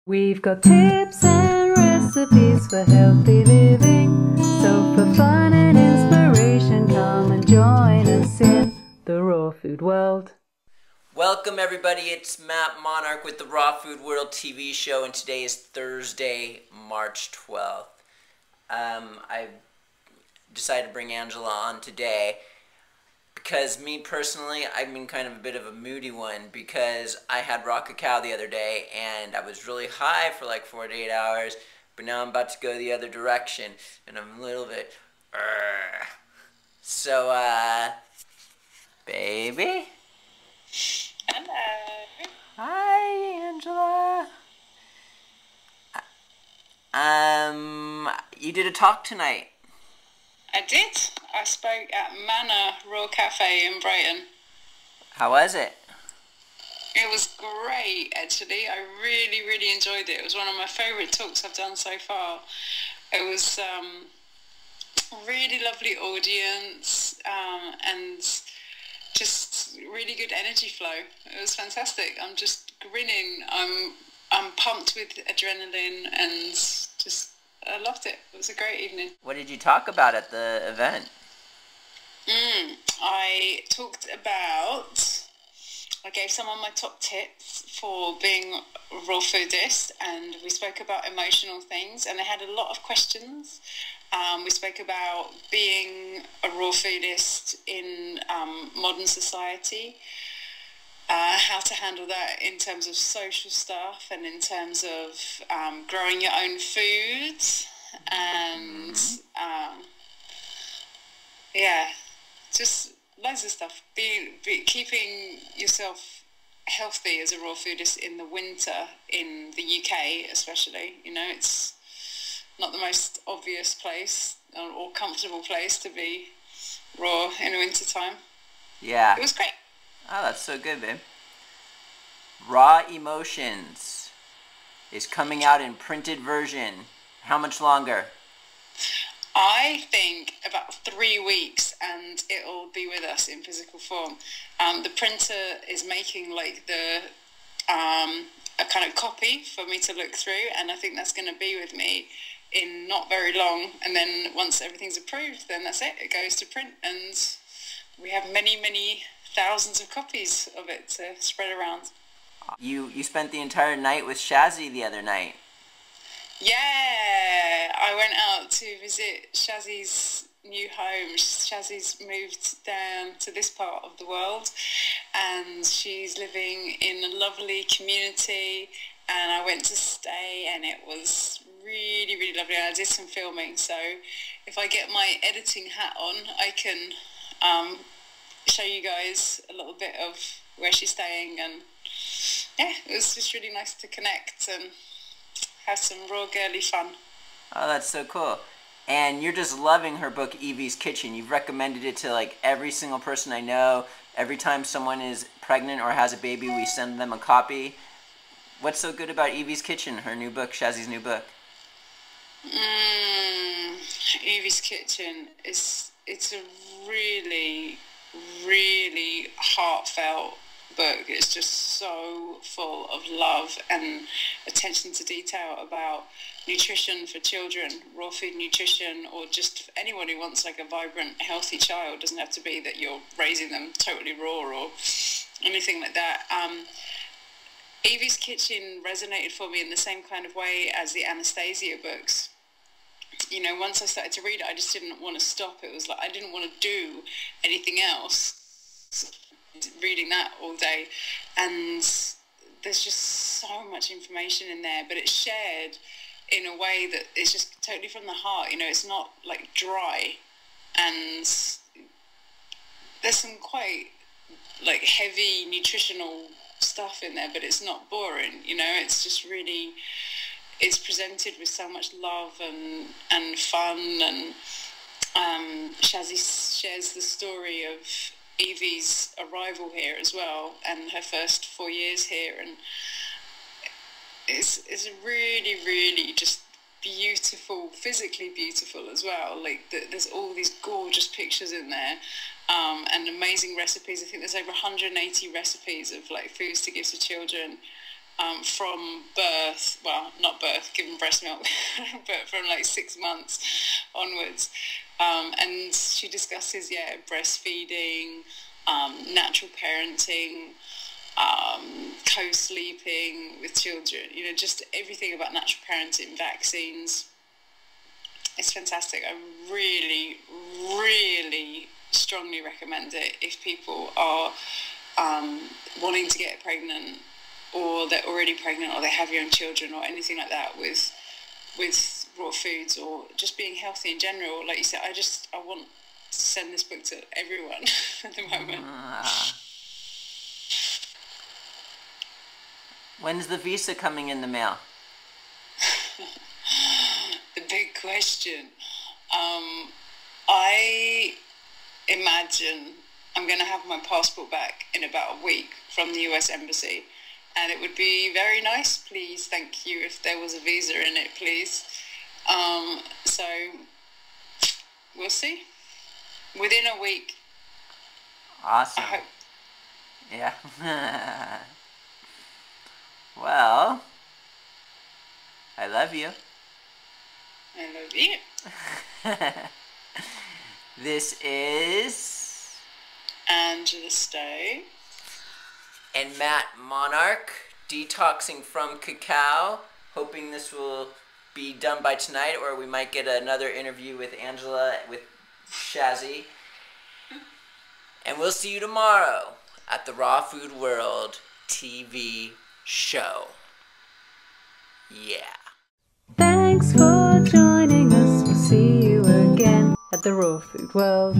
We've got tips and recipes for healthy living. So for fun and inspiration, come and join us in the raw food world. Welcome everybody, it's Matt Monarch with the Raw Food World TV show, and today is Thursday, March 12th. I decided to bring Angela on today because me personally, I've been kind of a bit of a moody one because I had raw cacao the other day and I was really high for like 4 to 8 hours, but now I'm about to go the other direction and I'm a little bit So, baby? Hello. Hi, Angela. You did a talk tonight. I did. I spoke at Manor Raw Cafe in Brighton. How was it? It was great, actually. I really, really enjoyed it. It was one of my favourite talks I've done so far. It was a really lovely audience and just really good energy flow. It was fantastic. I'm just grinning. I'm pumped with adrenaline and just I loved it. It was a great evening. What did you talk about at the event? I talked about, I gave some of my top tips for being a raw foodist, and we spoke about emotional things, and I had a lot of questions. We spoke about being a raw foodist in modern society, how to handle that in terms of social stuff and in terms of growing your own foods, and yeah, just loads of stuff. Keeping yourself healthy as a raw foodist in the winter in the UK especially. You know, it's not the most obvious place or comfortable place to be raw in the winter time. Yeah. It was great. Oh, that's so good, babe. Raw Emotions is coming out in printed version. How much longer? I think about 3 weeks and it'll be with us in physical form. The printer is making like a kind of copy for me to look through, and I think that's going to be with me in not very long, and then once everything's approved, then that's it. It goes to print, and we have many thousands of copies of it to spread around. You spent the entire night with Shazzie the other night. Yeah, I went out to visit Shazzie's new home. Shazzie's moved down to this part of the world and she's living in a lovely community, and I went to stay and it was really, really lovely. I did some filming, so if I get my editing hat on, I can show you guys a little bit of where she's staying, and yeah, it was just really nice to connect and have some raw girly fun. Oh, that's so cool. And you're just loving her book, Evie's Kitchen. You've recommended it to like every single person I know. Every time someone is pregnant or has a baby, we send them a copy. What's so good about Evie's Kitchen, her new book, Shazzie's new book? Evie's Kitchen it's a really, really heartfelt book. It's just so full of love and attention to detail about nutrition for children, raw food nutrition, or just anyone who wants like a vibrant, healthy child. It doesn't have to be that you're raising them totally raw or anything like that. Evie's Kitchen resonated for me in the same kind of way as the Anastasia books. You know, once I started to read it, I just didn't want to stop. It was like I didn't want to do anything else, reading that all day. And there's just so much information in there, but it's shared in a way that is just totally from the heart. You know, it's not like dry, and there's some quite like heavy nutritional stuff in there, but it's not boring. You know, it's just really, it's presented with so much love and fun, and Shazzie shares the story of Evie's arrival here as well, and her first 4 years here, and it's really, really just beautiful, physically beautiful as well. Like there's all these gorgeous pictures in there, and amazing recipes. I think there's over 180 recipes of like foods to give to children, from birth, well, not birth, given breast milk, but from like 6 months onwards. And she discusses, breastfeeding, natural parenting, co-sleeping with children, just everything about natural parenting, vaccines. It's fantastic. I really, really strongly recommend it if people are wanting to get pregnant, or they're already pregnant, or they have young children, or anything like that with raw foods, or just being healthy in general. Like you said, I want to send this book to everyone at the moment. When's the visa coming in the mail? The big question. I imagine I'm going to have my passport back in about a week from the US Embassy, and it would be very nice, please, thank you, if there was a visa in it, please. So we'll see. Within a week. Awesome. I hope. Yeah. Well, I love you. I love you. This is Angela Stokes and Matt Monarch, detoxing from cacao. Hoping this will be done by tonight, or we might get another interview with Angela with Shazzie. And we'll see you tomorrow at the Raw Food World TV show. Yeah. Thanks for joining us. We'll see you again at the Raw Food World.